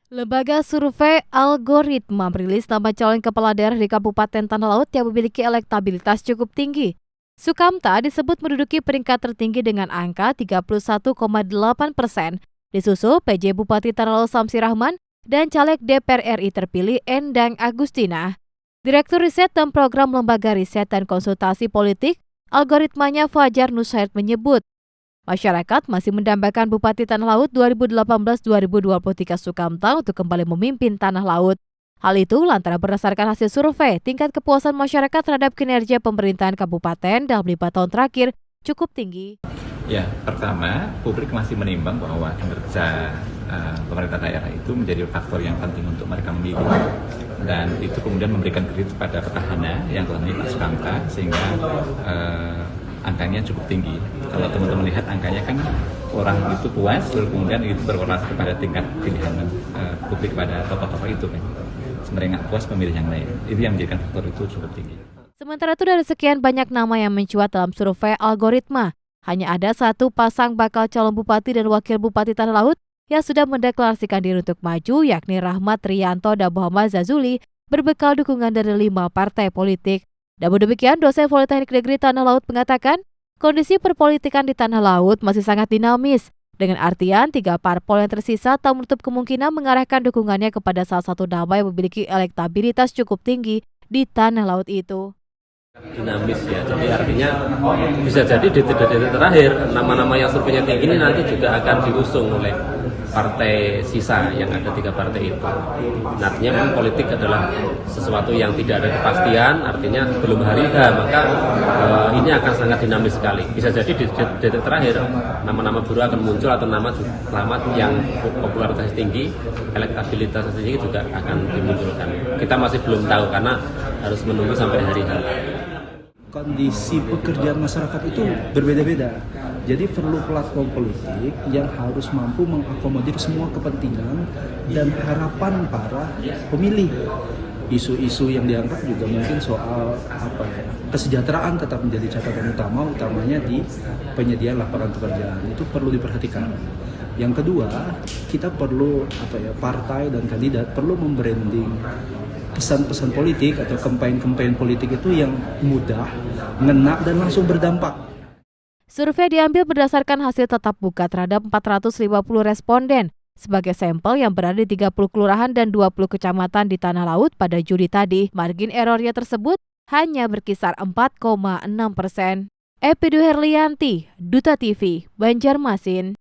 Lembaga survei Algoritma merilis nama calon kepala daerah di Kabupaten Tanah Laut yang memiliki elektabilitas cukup tinggi. Sukamta disebut menduduki peringkat tertinggi dengan angka 31,8%, disusul PJ Bupati Tanah Laut Samsi Rahman dan caleg DPR RI terpilih Endang Agustina. Direktur Riset dan Program Lembaga Riset dan Konsultasi Politik, Algoritmanya Fajar Nusaid menyebut, masyarakat masih mendambakan Bupati Tanah Laut 2018-2023 Sukamta untuk kembali memimpin Tanah Laut. Hal itu lantaran berdasarkan hasil survei, tingkat kepuasan masyarakat terhadap kinerja pemerintahan kabupaten dalam 5 tahun terakhir cukup tinggi. Ya, pertama, publik masih menimbang bahwa kinerja pemerintah daerah itu menjadi faktor yang penting untuk mereka memilih. Dan itu kemudian memberikan kredit pada petahana yang telah memilih Pak Sukamta, sehingga angkanya cukup tinggi. Kalau teman-teman lihat angkanya kan orang itu puas, lalu kemudian itu berkorelasi kepada tingkat pilihan publik pada tokoh-tokoh itu kan. Sebenarnya nggak puas pemilih yang lain. Itu yang menjadikan faktor itu cukup tinggi. Sementara itu dari sekian banyak nama yang mencuat dalam survei Algoritma, hanya ada satu pasang bakal calon bupati dan wakil bupati Tanah Laut yang sudah mendeklarasikan diri untuk maju, yakni Rahmat Rianto dan Muhammad Zazuli, berbekal dukungan dari 5 partai politik. Namun demikian, dosen Politeknik Negeri Tanah Laut mengatakan, kondisi perpolitikan di Tanah Laut masih sangat dinamis, dengan artian 3 parpol yang tersisa tak menutup kemungkinan mengarahkan dukungannya kepada salah satu nama yang memiliki elektabilitas cukup tinggi di Tanah Laut itu. Dinamis ya, jadi artinya bisa jadi di detik-detik terakhir nama-nama yang surveinya tinggi ini nanti juga akan diusung oleh partai sisa yang ada 3 partai itu. Artinya memang politik adalah sesuatu yang tidak ada kepastian, artinya belum hari H, maka ini akan sangat dinamis sekali. Bisa jadi di detik terakhir nama-nama baru akan muncul atau nama yang popularitas tinggi, elektabilitas tinggi juga akan dimunculkan. Kita masih belum tahu karena harus menunggu sampai hari H. Kondisi pekerjaan masyarakat itu berbeda-beda. Jadi perlu platform politik yang harus mampu mengakomodir semua kepentingan dan harapan para pemilih. Isu-isu yang diangkat juga mungkin soal kesejahteraan tetap menjadi catatan utamanya di penyediaan lapangan pekerjaan. Itu perlu diperhatikan. Yang kedua, kita perlu partai dan kandidat perlu membranding pesan-pesan politik atau kampanye politik itu yang mudah, ngena dan langsung berdampak. Survei diambil berdasarkan hasil tatap muka terhadap 450 responden sebagai sampel yang berada di 30 kelurahan dan 20 kecamatan di Tanah Laut pada Juli tadi. Margin errornya tersebut hanya berkisar 4,6%. Epidu Herlianti, Duta TV, Banjarmasin.